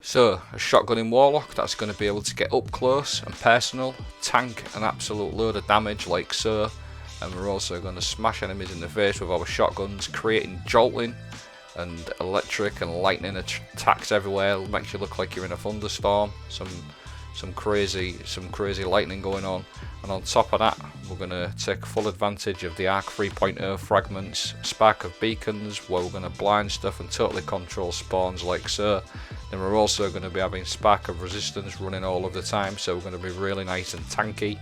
So a shotgunning Warlock that's going to be able to get up close and personal, tank an absolute load of damage like so, and we're also going to smash enemies in the face with our shotguns, creating jolting and electric and lightning attacks everywhere. It makes you look like you're in a thunderstorm. Some crazy lightning going on, and on top of that we're going to take full advantage of the Arc 3.0 fragments, spark of beacons, where we're going to blind stuff and totally control spawns like so. Then we're also going to be having spark of resistance running all of the time, so we're going to be really nice and tanky.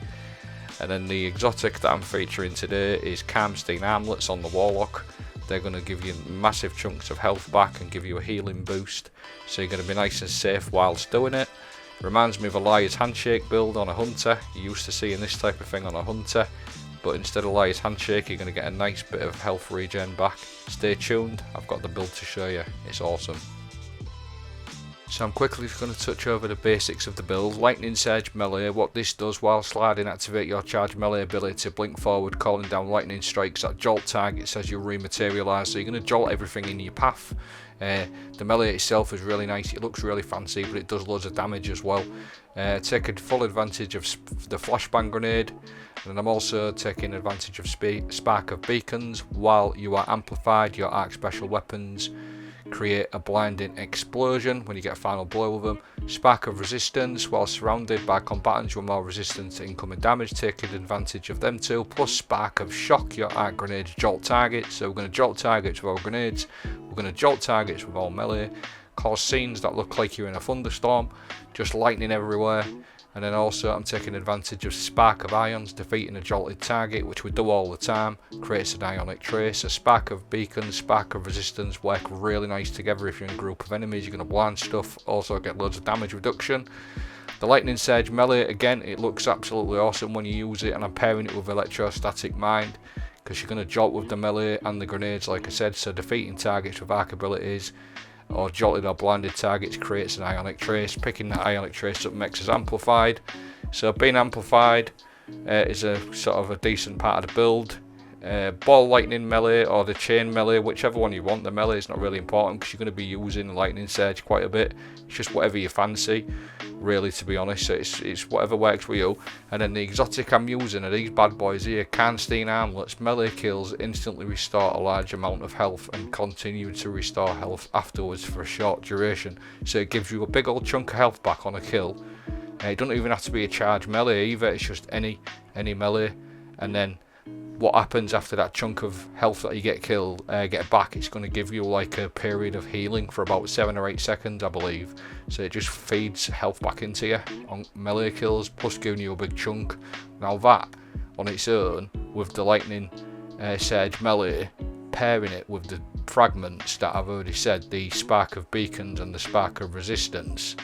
And then the exotic that I'm featuring today is Karnstein Armlets on the Warlock. They're going to give you massive chunks of health back and give you a healing boost, so you're going to be nice and safe whilst doing it. Reminds me of a Liar's Handshake build on a Hunter. You're used to seeing this type of thing on a Hunter, but instead of Liar's Handshake you're going to get a nice bit of health regen back. Stay tuned, I've got the build to show you, it's awesome. So I'm quickly going to touch over the basics of the build. Lightning Surge melee, what this does while sliding, activate your charge melee ability to blink forward, calling down lightning strikes that jolt targets as you rematerialise, so you're going to jolt everything in your path. The melee itself is really nice, it looks really fancy, but it does loads of damage as well. Taking full advantage of the flashbang grenade, and I'm also taking advantage of spark of beacons. While you are amplified, your arc special weapons create a blinding explosion when you get a final blow with them. Spark of resistance, while surrounded by combatants you are more resistant to incoming damage, taking advantage of them too. Plus spark of shock, your arc grenades jolt targets, so we're going to jolt targets with our grenades, we're going to jolt targets with our melee, cause scenes that look like you're in a thunderstorm, just lightning everywhere. And then also I'm taking advantage of spark of ions, defeating a jolted target, which we do all the time, creates an ionic trace. A spark of beacons, spark of resistance work really nice together if you're in a group of enemies. You're going to blind stuff, also get loads of damage reduction. The Lightning Surge melee, again, it looks absolutely awesome when you use it, and I'm pairing it with Electrostatic Mind, because you're going to jolt with the melee and the grenades like I said, so defeating targets with arc abilities or jolted or blinded targets creates an ionic trace. Picking that ionic trace up makes us amplified, so being amplified is a sort of a decent part of the build. Ball lightning melee or the chain melee, whichever one you want. The melee is not really important because you're going to be using the Lightning Surge quite a bit. It's just whatever you fancy, really, to be honest. So it's whatever works for you. And then the exotic I'm using are these bad boys here, Karnstein Armlets. Melee kills instantly restore a large amount of health and continue to restore health afterwards for a short duration. So it gives you a big old chunk of health back on a kill. It doesn't even have to be a charge melee either, it's just any melee. And then what happens after that chunk of health that you get back, it's going to give you like a period of healing for about 7 or 8 seconds, I believe. So it just feeds health back into you on melee kills, plus giving you a big chunk. Now that on its own, with the Lightning Surge melee, pairing it with the fragments that I've already said, the spark of beacons and the spark of resistance,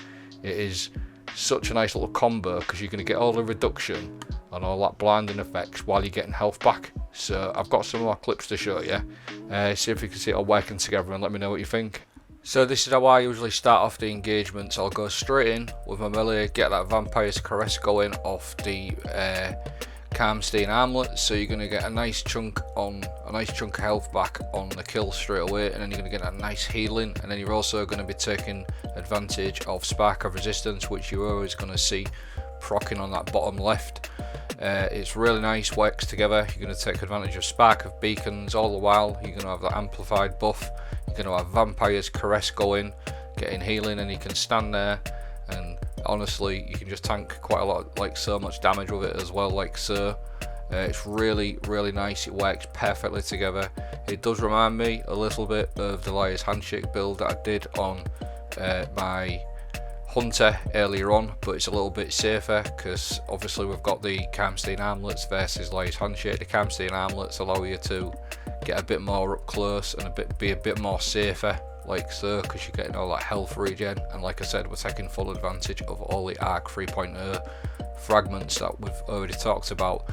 it is such a nice little combo, because you're going to get all the reduction and all that blinding effects while you're getting health back. So I've got some more clips to show you, see if you can see it all working together and let me know what you think. So this is how I usually start off the engagements. I'll go straight in with my melee, get that Vampire's Caress going off the Karnstein Armlets, so you're going to get a nice chunk of health back on the kill straight away, and then you're going to get that nice healing. And then you're also going to be taking advantage of Spark of Resistance, which you're always going to see proccing on that bottom left. It's really nice, works together. You're going to take advantage of Spark of Beacons all the while. You're going to have that amplified buff. You're going to have Vampire's Caress going, getting healing, and you can stand there and honestly you can just tank quite a lot, like so much damage with it as well, like so. It's really nice, it works perfectly together. It does remind me a little bit of the Liar's Handshake build that I did on my Hunter earlier on, but it's a little bit safer because obviously we've got the Karnstein Armlets versus Liar's Handshake. The Karnstein Armlets allow you to get a bit more up close and be a bit more safer, like so, because you're getting all that health regen. And like I said, we're taking full advantage of all the Arc 3.0 fragments that we've already talked about.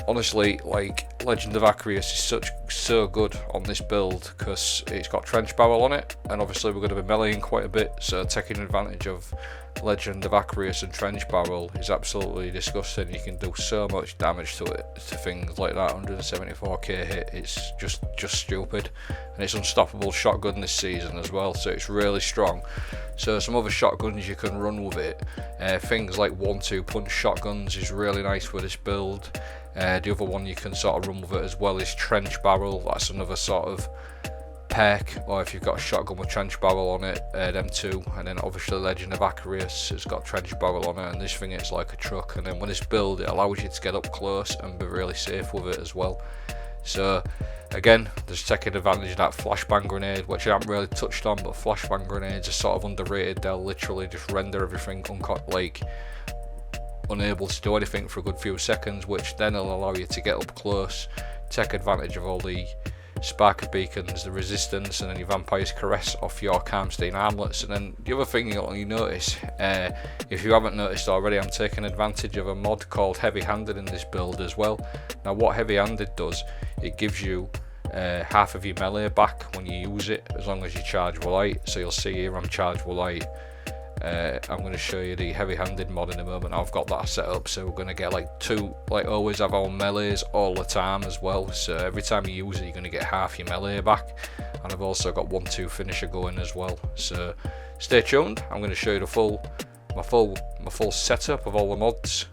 honestly, like, Legend of Acrius is so good on this build because it's got trench barrel on it, and obviously we're going to be meleeing quite a bit, so taking advantage of Legend of Acrius and trench barrel is absolutely disgusting. You can do so much damage to it, to things like that 174k hit. It's just stupid, and it's unstoppable shotgun this season as well, so it's really strong. So some other shotguns you can run with it, things like 1-2 punch shotguns is really nice with this build. The other one you can sort of run with it as well is trench barrel. That's another sort of perk, or if you've got a shotgun with trench barrel on it, them two. And then obviously Legend of Acrius has got trench barrel on it, and this thing is like a truck. And then when it's built, it allows you to get up close and be really safe with it as well. So again, just taking advantage of that flashbang grenade, which I haven't really touched on, but flashbang grenades are sort of underrated. They'll literally just render everything unable to do anything for a good few seconds, which then will allow you to get up close, take advantage of all the sparker beacons, the resistance, and then your vampire's caress off your Karnstein Armlets. And then the other thing you notice, if you haven't noticed already, I'm taking advantage of a mod called Heavy Handed in this build as well. Now what Heavy Handed does, it gives you half of your melee back when you use it, as long as you charge with light. So you'll see here I'm charged with light. I'm going to show you the heavy-handed mod in a moment. I've got that set up, so we're going to get always have our melees all the time as well. So every time you use it, you're going to get half your melee back. And I've also got 1-2 finisher going as well. So stay tuned. I'm going to show you my full setup of all the mods.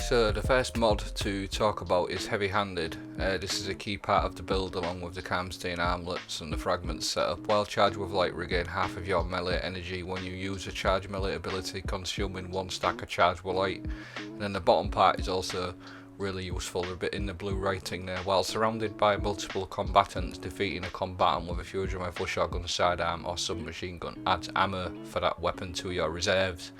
So the first mod to talk about is Heavy Handed. This is a key part of the build along with the Karnstein Armlets and the fragments setup. While charged with light, regain half of your melee energy when you use a charge melee ability, consuming 1 stack of charge with light. And then the bottom part is also really useful, a bit in the blue writing there. While surrounded by multiple combatants, defeating a combatant with a fusion rifle, shotgun, sidearm or submachine gun adds ammo for that weapon to your reserves.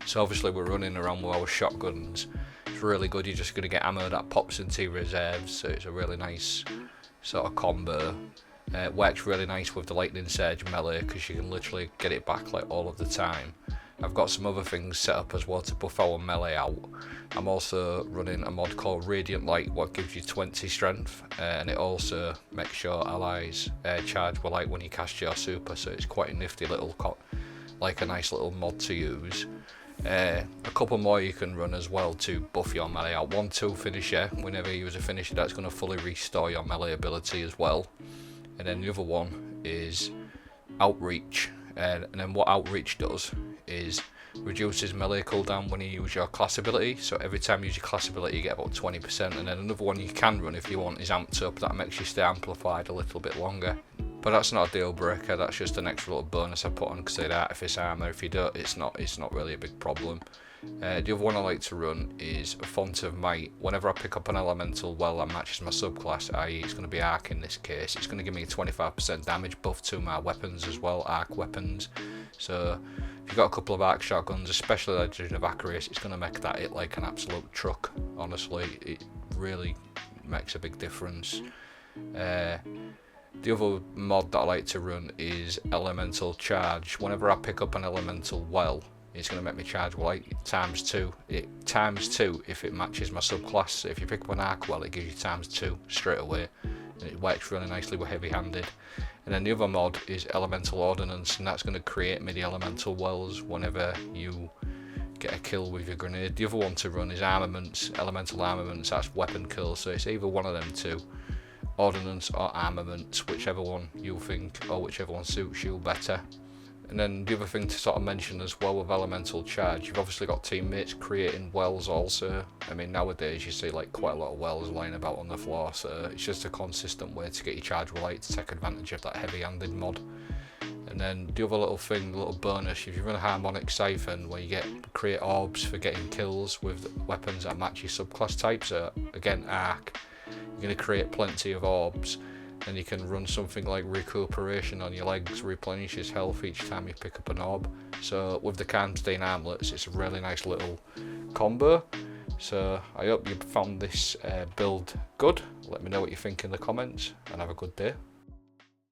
So obviously we're running around with our shotguns. It's really good, you're just going to get ammo that pops into your reserves, so it's a really nice sort of combo. It works really nice with the lightning surge melee because you can literally get it back like all of the time. I've got some other things set up as well to buff our melee out. I'm also running a mod called Radiant Light, what gives you 20 strength, and it also makes your allies charge with light when you cast your super, so it's quite a nifty little a nice little mod to use. A couple more you can run as well to buff your melee out. 1-2 finisher, whenever you use a finisher, that's going to fully restore your melee ability as well. And then the other one is Outreach, and then what Outreach does is reduces melee cooldown when you use your class ability. So every time you use your class ability you get about 20%. And then another one you can run if you want is Amped Up, that makes you stay amplified a little bit longer. But that's not a deal breaker, that's just an extra little bonus I put on because of the Artifice armor. If you don't, it's not really a big problem. The other one I like to run is Font of Might. Whenever I pick up an elemental well that matches my subclass, i.e. it's going to be arc in this case, it's going to give me a 25% damage buff to my weapons as well, arc weapons. So if you've got a couple of arc shotguns, especially Legend of Acrius, it's going to make that hit like an absolute truck. Honestly, it really makes a big difference. The other mod that I like to run is Elemental Charge. Whenever I pick up an elemental well, it's going to make me charge light times 2. It times 2 if it matches my subclass. So if you pick up an arc well, it gives you times 2 straight away. And it works really nicely with Heavy Handed. And then the other mod is Elemental Ordnance, and that's going to create midi elemental wells whenever you get a kill with your grenade. The other one to run is Armaments, Elemental Armaments, that's weapon kills. So it's either one of them two. Ordnance or Armaments, whichever one you think or whichever one suits you better. And then the other thing to sort of mention as well with Elemental Charge, you've obviously got teammates creating wells also. I mean, nowadays you see like quite a lot of wells lying about on the floor, so it's just a consistent way to get your charge with light to take advantage of that heavy-handed mod. And then the other little thing, the little bonus, if you run a harmonic siphon where you create orbs for getting kills with weapons that match your subclass type, so again arc, you're going to create plenty of orbs, and you can run something like recuperation on your legs, replenishes health each time you pick up an orb. So with the Karnstein Armlets, it's a really nice little combo. So I hope you found this build good. Let me know what you think in the comments, and have a good day.